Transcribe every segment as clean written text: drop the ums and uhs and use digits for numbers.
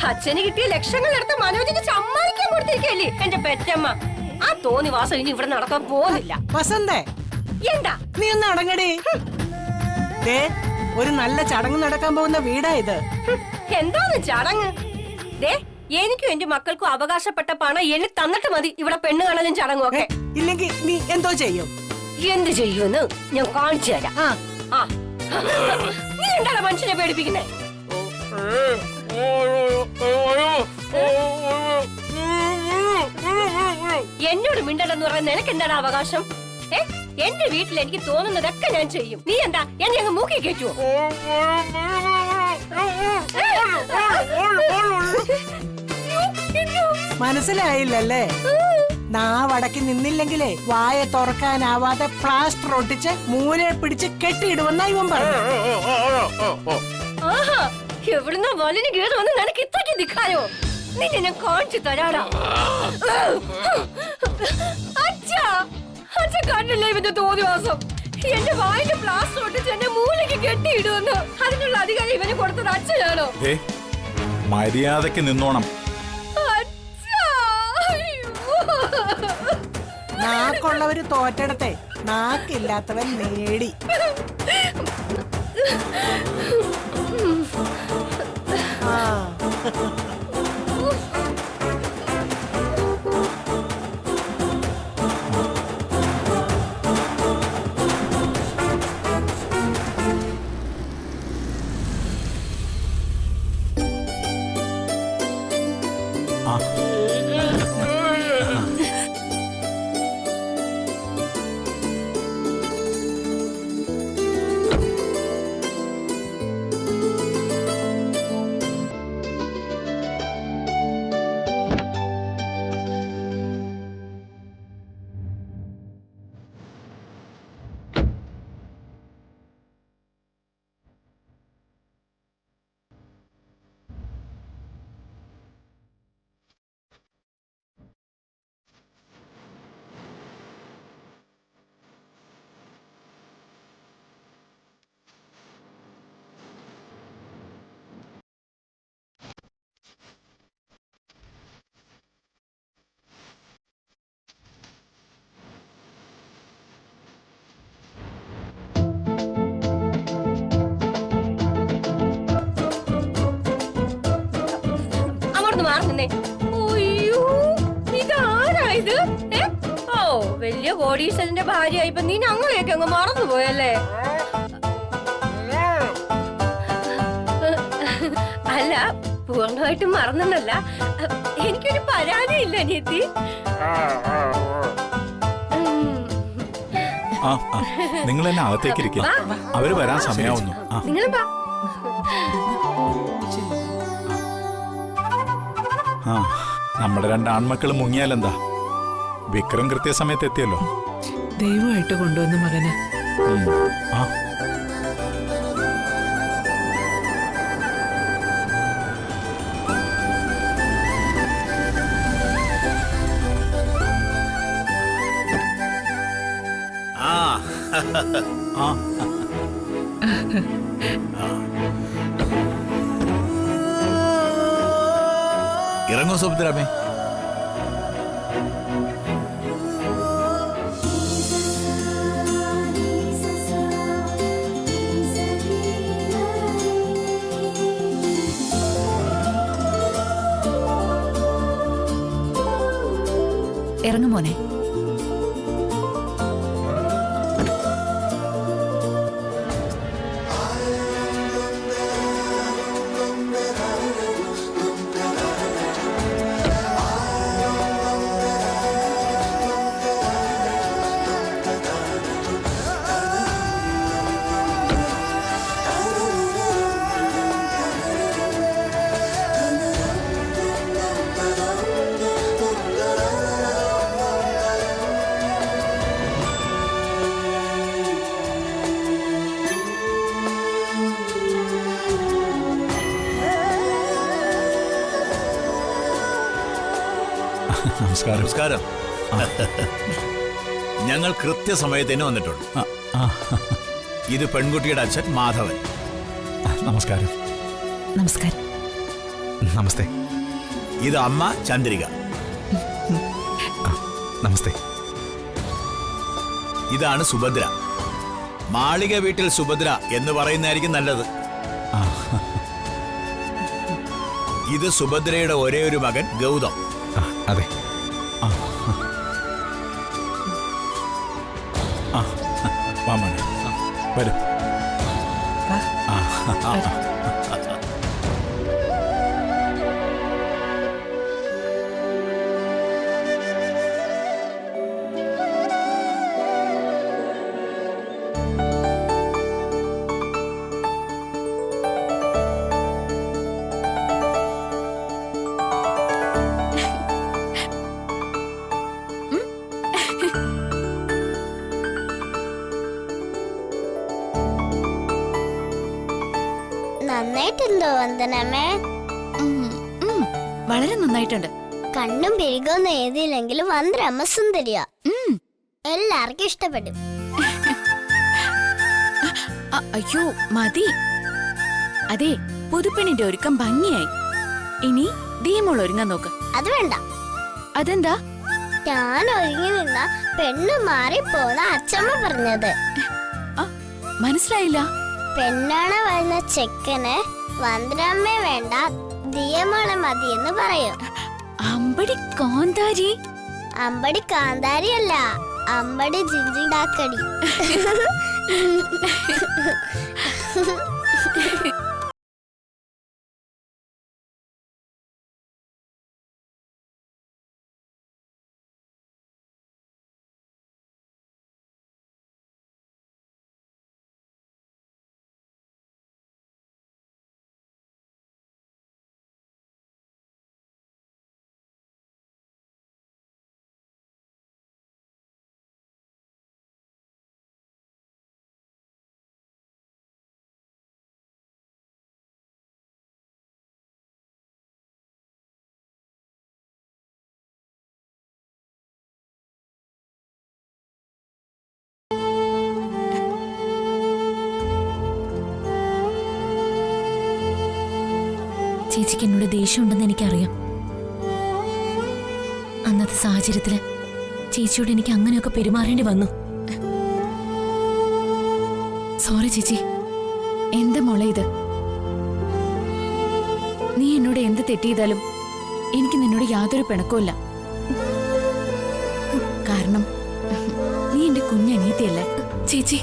അച്ഛന് കിട്ടിയ ലക്ഷങ്ങളെടുത്ത് മനോജിന് സമ്മാനിക്കാൻ കൊടുത്തിരിക്കല്ലേ എന്റെ പെറ്റമ്മ. ആ തോന്നി വാസം ഇനി ഇവിടെ നടക്കാൻ പോകുന്നില്ല. വസന്തേ, എന്താ നീ ഒന്ന് അടങ്ങടി. ഒരു നല്ല ചടങ്ങ് നടക്കാൻ പോകുന്ന വീടാ ഇത്. എന്താന്ന് ചടങ്ങ്? എനിക്കും എന്റെ മക്കൾക്കും അവകാശപ്പെട്ട പണം എന്നെ തന്നിട്ട് മതി ഇവിടെ പെണ്ണ് കാണലും ചടങ്ങും ഒക്കെ. ഇല്ലെങ്കിൽ നീ എന്തോ ചെയ്യും? എന്ത് ചെയ്യുമെന്ന് ഞാൻ കാണിച്ചു തരാം. നീ എന്താണ് മനുഷ്യനെ പേടിപ്പിക്കുന്നേ? എന്നോട് മിണ്ടലെന്ന് പറയുന്ന നിനക്ക് എന്താണ് അവകാശം? എന്റെ വീട്ടിൽ എനിക്ക് തോന്നുന്നതൊക്കെ ഞാൻ ചെയ്യും. നീ എന്താ എന്നെ അങ്ങ് മൂക്കി കയറ്റുവോ? മനസ്സിലായില്ലല്ലേ? നാവടക്കി നിന്നില്ലെങ്കിലേ വായ തുറക്കാനാവാതെ പ്ലാസ്റ്റർ ഒട്ടിച്ച് മൂലയെ പിടിച്ച് കെട്ടിയിടുമെന്നാ ഇവൻ പറഞ്ഞു. എവിടുന്ന വലിന് കേട് വന്ന് നിനക്ക് ഇത്രയ്ക്ക് നിൽക്കാനോ? നിന്നെ ഞാൻ കാണിച്ചു തരാടാ. അച്ഛാ, അച്ഛൻ കണ്ടില്ലേ ഇവന്റെ തോന്നിവാസം? എന്റെ വായിന്റെ പ്ലാസ്റ്റർ ഒട്ടിച്ച് എന്നെ മൂലയ്ക്ക് കെട്ടിയിടുമെന്ന്. അതിനുള്ള അധികാരം ഇവന് കൊടുത്തത് അച്ഛനാണോ? മര്യാദക്ക് നിന്നോണം. നാക്കുള്ളവര് തോറ്റെടുത്തേ, നാക്കില്ലാത്തവൻ നേടി. ഇതാരായത്? വലിയ കോടീശ്വരന്റെ ഭാര്യയായിപ്പോ നീ ഞങ്ങളെയൊക്കെ അങ്ങ് മറന്നുപോയല്ലേ? അല്ല, പൂർണ്ണമായിട്ടും മറന്നല്ല. എനിക്കൊരു പരാതിയില്ല അനിയത്തി. നിങ്ങൾ എന്നെ അകത്തേക്ക് ഇരിക്കുക, അവര് വരാൻ സമയാവുന്നു. നമ്മുടെ രണ്ട് ആൺമക്കൾ മുങ്ങിയാലെന്താ? വിക്രം കൃത്യസമയത്ത് എത്തിയല്ലോ. ദൈവമായിട്ട് കൊണ്ടുവന്ന മകന്. ഇറങ്ങോ സുഭദ്രാമേ. ഇറങ്ങും മോനെ. നമസ്കാരം. നമസ്കാരം. ഞങ്ങൾ കൃത്യസമയത്ത് തന്നെ വന്നിട്ടുണ്ട്. ഇത് പെൺകുട്ടിയുടെ അച്ഛൻ മാധവൻ. നമസ്കാരം. നമസ്കാരം. നമസ്തേ. ഇത് അമ്മ ചന്ദ്രിക. നമസ്തേ. ഇതാണ് സുഭദ്ര. മാളിക വീട്ടിൽ സുഭദ്ര എന്ന് പറയുന്നതായിരിക്കും നല്ലത്. ഇത് സുഭദ്രയുടെ ഒരേ ഒരു മകൻ ഗൗതം. അതെ. വാമോനെ വരൂ. നന്നായിട്ടുണ്ടോ വന്ദനമ്മേ? വളരെ നന്നായിട്ടുണ്ട്. കണ്ണും പിരികൊന്നും എഴുതിയില്ലെങ്കിലും വന്ദനമ്മ സുന്ദരിയാ. എല്ലാവർക്കും ഇഷ്ടപ്പെടും. അയ്യോ മതി. അതെ, പുതുപ്പെണ്ണിന്റെ ഒരുക്കം ഭംഗിയായി. ഇനി ദീമോൾ ഒരുങ്ങാൻ നോക്ക്. അത് വേണ്ട. അതെന്താ? ഞാൻ ഒരുങ്ങി നിന്ന പെണ്ണ് മാറിപ്പോന്ന അച്ഛമ്മ പറഞ്ഞത്. മനസ്സിലായില്ല. പെണ്ണാണ് വരുന്ന ചെക്കന് വന്ദനമ്മേ വേണ്ട, ദിയമോളെ മതിയെന്ന് പറയും. അമ്പടി കാന്താരി. അമ്പടി കാന്താരിയല്ല, അമ്പടി ജിഞ്ചിണ്ടാക്കടി. ചേച്ചിക്ക് എന്നോട് ദേഷ്യമുണ്ടെന്ന് എനിക്കറിയാം. അന്നത്തെ സാഹചര്യത്തില് ചേച്ചിയോട് എനിക്ക് അങ്ങനെയൊക്കെ പെരുമാറേണ്ടി വന്നു. സോറി ചേച്ചി. എന്താ മോളെ ഇത്? നീ എന്നോട് എന്ത് തെറ്റിയതാലും എനിക്ക് നിന്നോട് യാതൊരു പിണക്കവുമില്ല. കാരണം നീ എന്റെ കുഞ്ഞനിയത്തിയല്ലേ. ചേച്ചി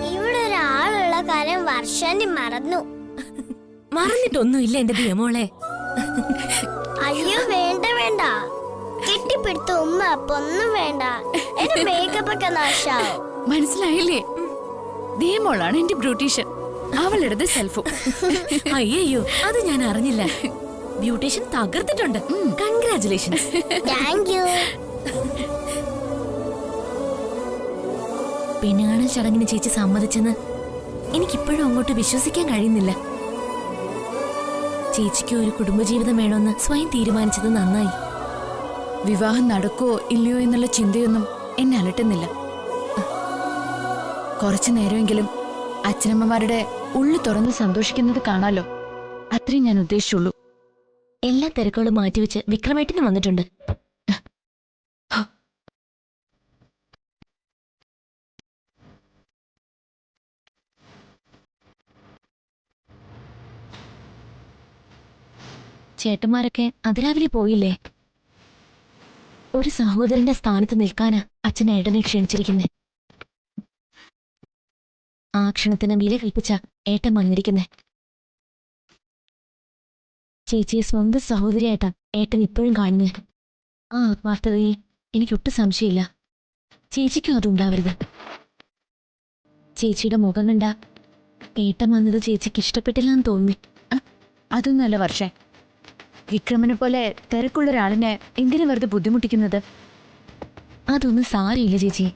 ഇവിടെ ഒരാളുള്ള കാര്യം വർഷാന്റി മറന്നു. മറന്നിട്ടൊന്നുമില്ല എന്റെ ദിയമോളെ. അയ്യോ വേണ്ട വേണ്ട, കെട്ടിപ്പിടുത്ത ഉമ്മ അപ്പൊന്നും വേണ്ട. എന്റെ മേക്കപ്പ് ഒക്കെ നാശാവും. മനസ്സിലായില്ലേ? ദീമോളാണ് എന്റെ ബ്യൂട്ടീഷ്യൻ, അവളുടെ സെൽഫും. അയ്യോ അത് ഞാൻ അറിഞ്ഞില്ല. ബ്യൂട്ടീഷ്യൻ തകർത്തിട്ടുണ്ട്. കൺഗ്രാറ്റുലേഷൻസ്. Thank you. പെണ്ണുകാണൽ ചടങ്ങിന് ചേച്ചി സമ്മതിച്ചെന്ന് എനിക്കിപ്പോഴും അങ്ങോട്ട് വിശ്വസിക്കാൻ കഴിയുന്നില്ല. ചേച്ചിക്ക് ഒരു കുടുംബജീവിതം വേണമെന്ന് സ്വയം തീരുമാനിച്ചത് നന്നായി. വിവാഹം നടക്കുവോ ഇല്ലയോ എന്നുള്ള ചിന്തയൊന്നും എന്നെ അലട്ടുന്നില്ല. കുറച്ചു നേരമെങ്കിലും അച്ഛനമ്മമാരുടെ ഉള്ളു തുറന്ന് സന്തോഷിക്കുന്നത് കാണാലോ, അത്രയും ഞാൻ ഉദ്ദേശിച്ചുള്ളൂ. എല്ലാ തിരക്കുകളും മാറ്റിവെച്ച് വിക്രമേട്ടന് വന്നിട്ടുണ്ട്. ചേട്ടന്മാരൊക്കെ അതിരാവിലെ പോയില്ലേ? ഒരു സഹോദരന്റെ സ്ഥാനത്ത് നിൽക്കാനാ അച്ഛൻ ഏട്ടനെ ക്ഷണിച്ചിരിക്കുന്നേ. ആ ക്ഷണത്തിന് വില കൽപ്പിച്ച ഏട്ടൻ വന്നിരിക്കുന്നേ. ചേച്ചിയെ സ്വന്തം സഹോദരിയായിട്ടാ ഏട്ടൻ ഇപ്പോഴും കാണുന്നത്. ആ ആത്മാർത്ഥതയെ എനിക്കൊട്ടും സംശയമില്ല. ചേച്ചിക്കും അതുണ്ടാവരുത്. ചേച്ചിയുടെ മുഖം കണ്ട ഏട്ടൻ വന്നത് ചേച്ചിക്ക് ഇഷ്ടപ്പെട്ടില്ലെന്ന് തോന്നി. അതൊന്നുമല്ല വർഷേ. വിക്രമനെ പോലെ തിരക്കുള്ള ഒരാളിനെ എന്തിനു വെറുതെ ബുദ്ധിമുട്ടിക്കുന്നത്? അതൊന്നും സാരമില്ല ചേച്ചി.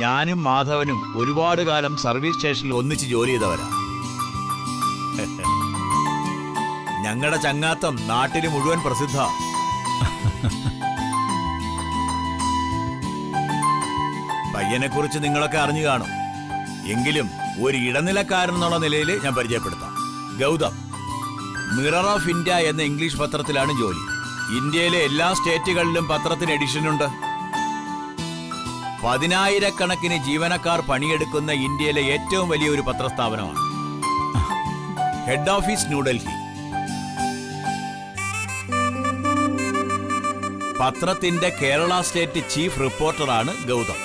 ഞാനും മാധവനും ഒരുപാട് കാലം സർവീസ് സ്റ്റേഷനിൽ ഒന്നിച്ച് ജോലി ചെയ്തവരാ. ഞങ്ങളുടെ ചങ്ങാത്തം നാട്ടിൽ മുഴുവൻ പ്രസിദ്ധ. പയ്യനെ കുറിച്ച് നിങ്ങളൊക്കെ അറിഞ്ഞു കാണും. എങ്കിലും ഒരു ഇടനിലക്കാരൻ എന്നുള്ള നിലയിൽ ഞാൻ പരിചയപ്പെടുത്താം. ഗൗതം മിറർ ഓഫ് ഇന്ത്യ എന്ന ഇംഗ്ലീഷ് പത്രത്തിലാണ് ജോലി. ഇന്ത്യയിലെ എല്ലാ സ്റ്റേറ്റുകളിലും പത്രത്തിന് എഡിഷനുണ്ട്. 10,000-കണക്കിന് ജീവനക്കാർ പണിയെടുക്കുന്ന ഇന്ത്യയിലെ ഏറ്റവും വലിയ ഒരു പത്രസ്ഥാപനമാണ്. Head office New Delhi. പത്രത്തിന്റെ കേരള സ്റ്റേറ്റ് ചീഫ് റിപ്പോർട്ടറാണ് ഗൗതം.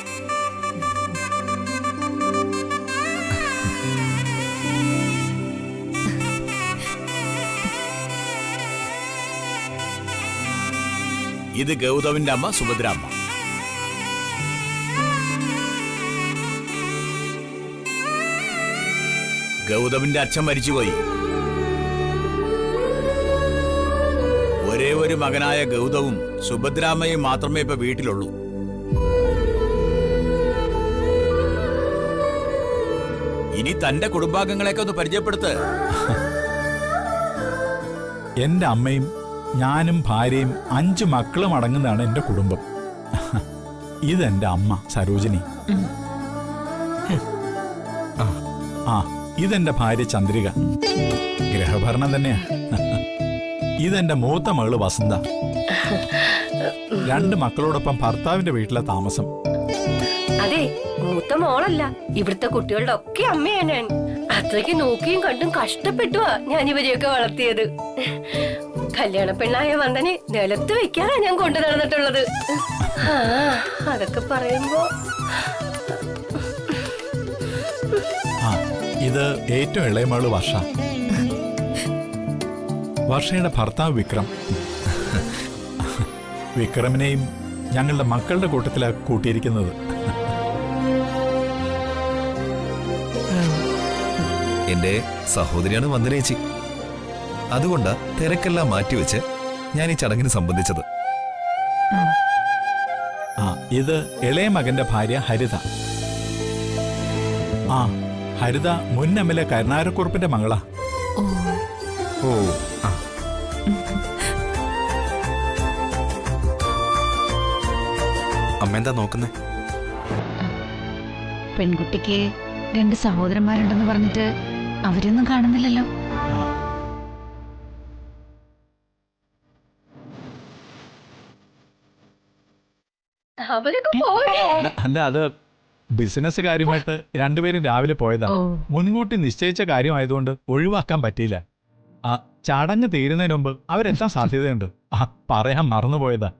ഇത് ഗൗതമിന്റെ അമ്മ സുഭദ്രാമ്മ. ഗൗതമിന്റെ അച്ഛൻ മരിച്ചുപോയി. ഒരേ ഒരു മകനായ ഗൗതവും സുഭദ്രാമ്മയും മാത്രമേ ഇപ്പൊ വീട്ടിലുള്ളൂ. ഇനി തന്റെ കുടുംബാംഗങ്ങളെയൊക്കെ ഒന്ന് പരിചയപ്പെടുത്ത്. എന്റെ അമ്മയും ഞാനും ഭാര്യയും 5 മക്കളും അടങ്ങുന്നതാണ് എന്റെ കുടുംബം. ഇതെന്റെ അമ്മ സരോജിനി. ആ ഇതെന്റെ ഭാര്യ ചന്ദ്രിക. ഗ്രഹഭരണം തന്നെയാ. ഇതെന്റെ മൂത്ത മകള് വസന്ത. 2 മക്കളോടൊപ്പം ഭർത്താവിന്റെ വീട്ടിലെ താമസം. അതെ, മൂത്ത മോളല്ല, ഇവിടുത്തെ കുട്ടികളുടെ ഒക്കെ അമ്മയാണ് ഞാൻ. അത്രയ്ക്ക് നോക്കിയും കണ്ടും കഷ്ടപ്പെട്ടുവാ ഞാൻ ഇവരെയൊക്കെ വളർത്തിയത്. കല്യാണ പെണ്ണായ വന്ദനെ നിലത്ത് വെക്കാനാ ഞാൻ കൊണ്ടു നടന്നിട്ടുള്ളത്. അതൊക്കെ പറയുമ്പോ ആ ഇത് ഏറ്റവും ഇളയ മകള് വർഷ. വർഷയുടെ ഭർത്താവ് വിക്രം. വിക്രമിനെയും ഞങ്ങളുടെ മക്കളുടെ കൂട്ടത്തിലാണ് കൂട്ടിയിരിക്കുന്നത്. എന്റെ സഹോദരിയാണ് വന്ദനേച്ചി. അതുകൊണ്ടാ തിരക്കെല്ലാം മാറ്റിവെച്ച് ഞാൻ ഈ ചടങ്ങിന് സംബന്ധിച്ചത്. ആ ഇത് ഇളയ മകന്റെ ഭാര്യ ഹരിത. ആ ഹരിത മുൻ എംഎൽഎ കരുണാകരക്കുറുപ്പിന്റെ മകളാ. ഓ ആ അമ്മ എന്താ നോക്കുന്നേ? പെൺകുട്ടിക്ക് 2 സഹോദരന്മാരുണ്ടെന്ന് പറഞ്ഞിട്ട് അവരൊന്നും കാണുന്നില്ലല്ലോ. അവരൊക്കെ പോയോ? അല്ല അത് ബിസിനസ് കാര്യമായിട്ട് 2 പേരും രാവിലെ പോയതാ. മുൻകൂട്ടി നിശ്ചയിച്ച കാര്യമായതുകൊണ്ട് ഒഴിവാക്കാൻ പറ്റിയില്ല. ആ ചടങ്ങ് തീരുന്നതിന് മുമ്പ് അവരെത്താൻ സാധ്യതയുണ്ട്. ആ പറയാൻ മറന്നുപോയതാ.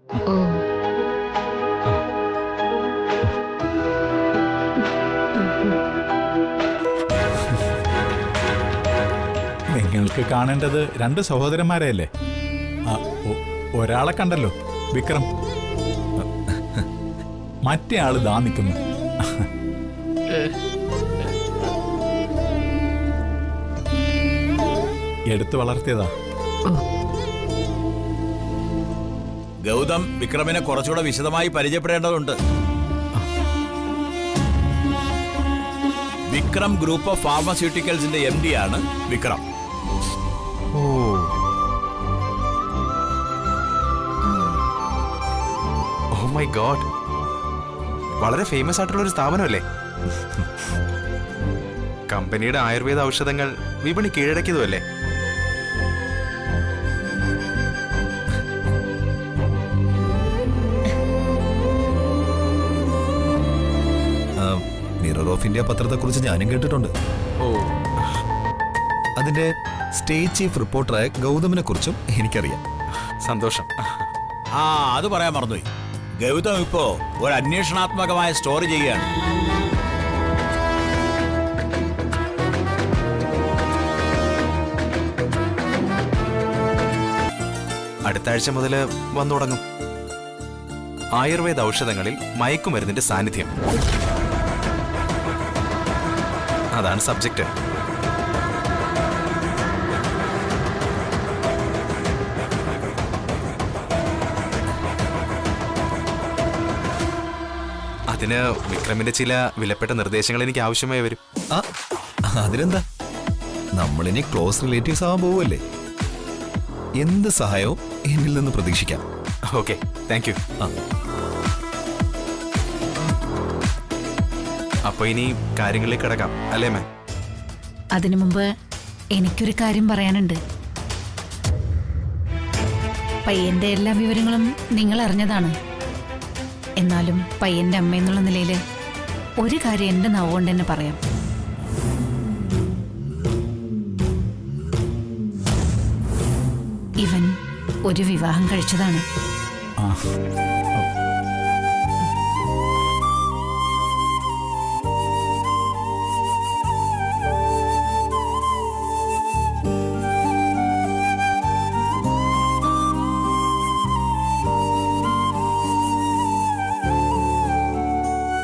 നിങ്ങൾക്ക് കാണേണ്ടത് 2 സഹോദരന്മാരെയല്ലേ? ഒരാളെ കണ്ടല്ലോ, വിക്രം. മറ്റേ ആള് ദാ നിൽക്കുന്നു. എടുത്തു വളർത്തിയതാ. ഗൗതം വിക്രമിനെ കുറച്ചുകൂടെ വിശദമായി പരിചയപ്പെടേണ്ടതുണ്ട്. വിക്രം ഗ്രൂപ്പ് ഓഫ് ഫാർമസ്യൂട്ടിക്കൽസിന്റെ MD ആണ് വിക്രം. ഓ മൈ ഗോഡ്, വളരെ ഫേമസ് ആയിട്ടുള്ള ഒരു സ്ഥാപനമല്ലേ? കമ്പനിയുടെ ആയുർവേദ ഔഷധങ്ങൾ വിപണി കീഴടക്കിയതുമല്ലേ? മിറർ ഓഫ് ഇന്ത്യ പത്രത്തെക്കുറിച്ച് ഞാനും കേട്ടിട്ടുണ്ട്. ഓ, അതിന്റെ സ്റ്റേറ്റ് ചീഫ് റിപ്പോർട്ടറായ ഗൗതമിനെ കുറിച്ചും എനിക്കറിയാം. സന്തോഷം. ആ അത് പറയാൻ മറന്നുപോയി. ഗൗതം ഇപ്പോ ഒരു അന്വേഷണാത്മകമായ സ്റ്റോറി ചെയ്യുകയാണ്. അടുത്ത ആഴ്ച മുതൽ വന്നു തുടങ്ങും. ആയുർവേദ ഔഷധങ്ങളിൽ മയക്കുമരുന്നിന്റെ സാന്നിധ്യം, അതാണ് സബ്ജക്റ്റ്. അതിന് വിക്രമിന്റെ ചില വിലപ്പെട്ട നിർദ്ദേശങ്ങൾ എനിക്ക് ആവശ്യമായി വരും. ആ അതിനെന്താ, നമ്മളിനി ക്ലോസ് റിലേറ്റീവ്സ് ആവാൻ പോവല്ലേ. എന്ത് സഹായവും എന്നിൽ നിന്ന് പ്രതീക്ഷിക്കാം. Okay, thank you. അപ്പൊ ഇനി കാര്യങ്ങളിലേക്ക് കിടക്കാം അല്ലേ മാം? അതിനു മുമ്പ് എനിക്കൊരു കാര്യം പറയാനുണ്ട്. പയ്യന്റെ എല്ലാ വിവരങ്ങളും നിങ്ങൾ അറിഞ്ഞതാണ്. എന്നാലും പയ്യന്റെ അമ്മ എന്നുള്ള നിലയിൽ ഒരു കാര്യം എന്റെ നാവുകൊണ്ട് തന്നെ പറയാം. ഇവൻ ഒരു വിവാഹം കഴിച്ചതാണ്.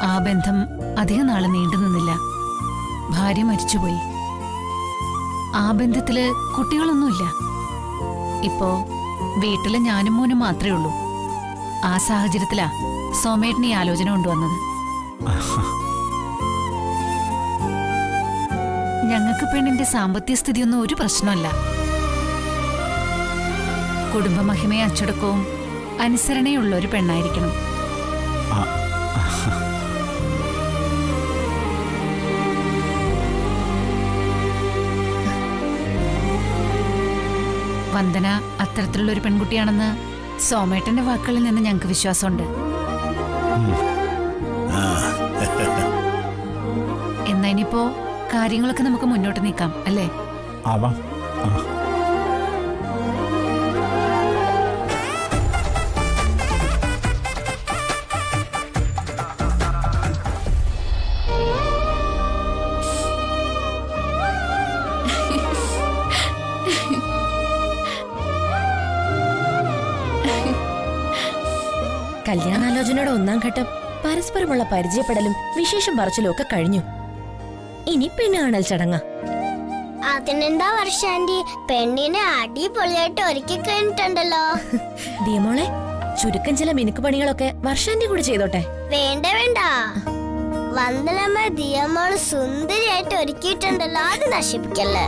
ആ ബന്ധം അധിക നാള് നീണ്ടു നിന്നില്ല. ഭാര്യ മരിച്ചുപോയി. ആ ബന്ധത്തില് കുട്ടികളൊന്നുമില്ല. ഇപ്പോ വീട്ടില് ഞാനും മോനും മാത്രമേ ഉള്ളൂ. ആ സാഹചര്യത്തിലാ സോമേട്ടന് ഈ ആലോചന കൊണ്ടുവന്നത്. ഞങ്ങൾക്ക് പെണ്ണിന്റെ സാമ്പത്തിക സ്ഥിതിയൊന്നും ഒരു പ്രശ്നമല്ല. കുടുംബമഹിമയും അച്ചടക്കവും അനുസരണയുള്ള ഒരു പെണ്ണായിരിക്കണം. വന്ദന അത്തരത്തിലുള്ള ഒരു പെൺകുട്ടിയാണെന്ന് സോമേട്ടന്റെ വാക്കുകളിൽ നിന്ന് ഞങ്ങൾക്ക് വിശ്വാസമുണ്ട്. എന്നാ ഇനിയിപ്പോ കാര്യങ്ങളൊക്കെ നമുക്ക് മുന്നോട്ട് നീക്കാം അല്ലേ? ആവാം. കല്യാണാലോചനയുടെ ഒന്നാം ഘട്ടം പരസ്പരമുള്ള പരിചയപ്പെടലും വിശേഷം പറച്ചിലും ഒക്കെ കഴിഞ്ഞു. ഇനി പെണ്ണ് കാണൽ ചടങ്ങ. അതിനെന്താ വർഷാന്റി, പെണ്ണിനെ അടിപൊളിയായിട്ട് ഒരുക്കി കഴിഞ്ഞിട്ടുണ്ടല്ലോ. ദിയമോളെ, ചുരുക്കം ചില മിനുക്ക് പണികളൊക്കെ വർഷാന്റി കൂടി ചെയ്തോട്ടെ. വേണ്ട വേണ്ട, വന്ദനമ്മ ദിയമോള് സുന്ദരിയായിട്ട് ഒരുക്കിയിട്ടുണ്ടല്ലോ, അത് നശിപ്പിക്കല്ലേ.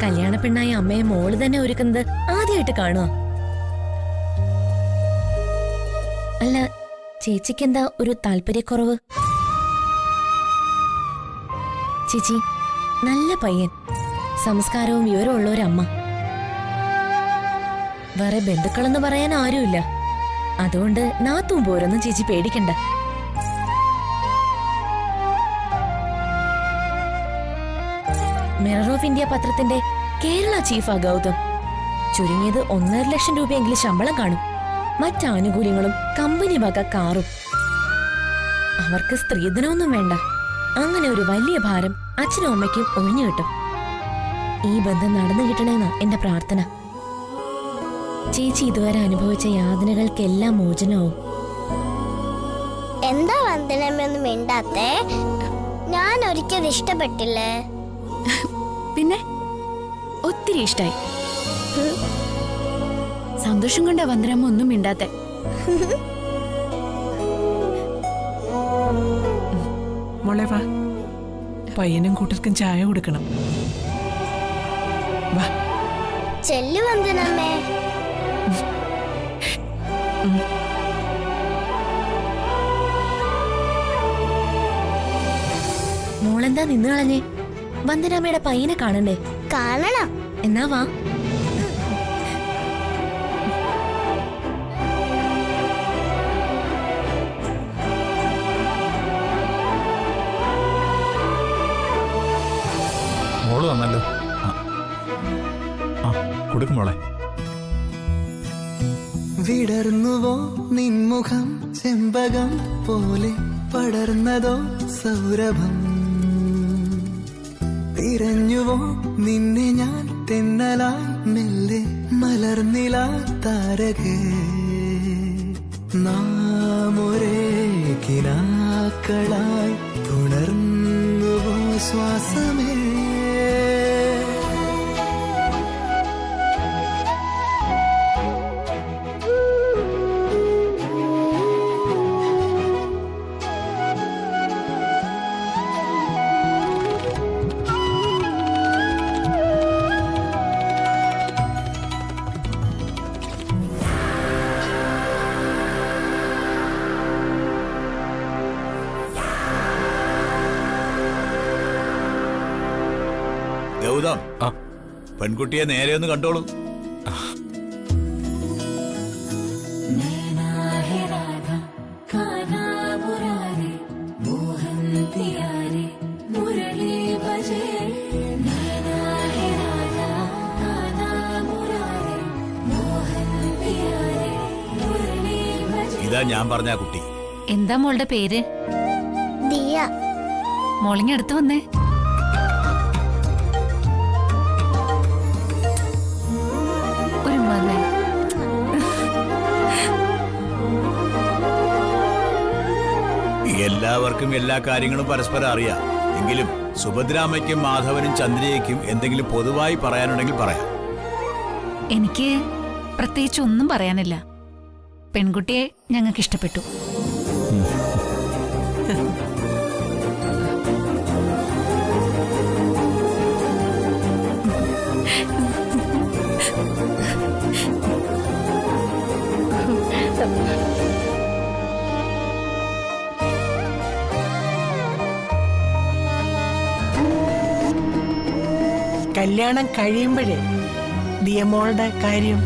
കല്യാണ പെണ്ണായ അമ്മയെ മോള് തന്നെ ഒരുക്കുന്നത് ആദ്യമായിട്ട് കാണുക. അല്ല, ചേച്ചിക്കെന്താ ഒരു താല്പര്യക്കുറവ്? ചേച്ചി നല്ല പയ്യൻ, സംസ്കാരവും വിവരവും ഉള്ള ഒരമ്മ. വേറെ ബന്ധുക്കളെന്ന് പറയാൻ ആരുമില്ല. അതുകൊണ്ട് നാത്തും പോരൊന്നും ചേച്ചി പേടിക്കണ്ട. മിറർ ഓഫ് ഇന്ത്യ പത്രത്തിന്റെ കേരള ചീഫാ ഗൗതം. ചുരുങ്ങിയത് 1.5 ലക്ഷം രൂപയെങ്കിലും ശമ്പളം കാണും. മറ്റാനുകൂല്യങ്ങളും കമ്പനി വക കാറും. അവർക്ക് സ്ത്രീധനമൊന്നും വേണ്ട. അങ്ങനെ ഒരു വലിയ ഭാരം അച്ഛനും അമ്മയ്ക്കും ഒഴിഞ്ഞു കിട്ടും. ഈ ബന്ധം നടന്നു കിട്ടണേന്നാ എന്റെ പ്രാർത്ഥന. ചേച്ചി ഇതുവരെ അനുഭവിച്ച യാതനകൾക്കെല്ലാം മോചനവും. എന്താ വന്ദനമ്മയൊന്നും മിണ്ടാത്തേ? ഞാൻ ഒരിക്കലും ഇഷ്ടപ്പെട്ടില്ലേ? പിന്നെ ഒത്തിരി ഇഷ്ടായി. സന്തോഷം കൊണ്ടാ വന്ദനമ്മ ഒന്നും മിണ്ടാത്തെ. മോളെ വാ, പയ്യനും കൂട്ടർക്കും ചായ കൊടുക്കണം. വാ. ചെല്ലു വന്ദനമ്മേ. മോളെന്താ നിന്ന് കളഞ്ഞേ? വന്ദനാമ്മയുടെ പയ്യനെ കാണണ്ടേ? കാണണം. എന്നാ വാ. മോള് വന്നല്ലോ. കൊടുക്കും മോളെ. വിടർന്നുവോ നിൻമുഖം ചെമ്പകം പോലെ, പടർന്നതോ സൗരഭം. തിരഞ്ഞുവോ നിന്നെ ഞാൻ തെന്നലായി മെല്ലെ, മലർന്നില താരകേ. നാം ഒരേ കിനാക്കളായി പുണർന്നുവോ ശ്വാസമേ. പെൺകുട്ടിയെ നേരെ ഒന്ന് കണ്ടോളൂ. ഇതാ ഞാൻ പറഞ്ഞ കുട്ടി. എന്താ മോളുടെ പേര്? ദിയ. മോളിങ്ങ അടുത്ത് വന്നേ. ഒരു വന്നേ. എല്ലാവർക്കും എല്ലാ കാര്യങ്ങളും പരസ്പരം അറിയാം. എങ്കിലും സുഭദ്രാമയ്ക്കും മാധവനും ചന്ദ്രയ്ക്കും എന്തെങ്കിലും പൊതുവായി പറയാനുണ്ടെങ്കിൽ പറയാം. എനിക്ക് പ്രത്യേകിച്ച് ഒന്നും പറയാനില്ല. പെൺകുട്ടിയെ ഞങ്ങൾക്ക് ഇഷ്ടപ്പെട്ടു. കല്യാണം കഴിയുമ്പോഴേ ദിയമോളുടെ കാര്യം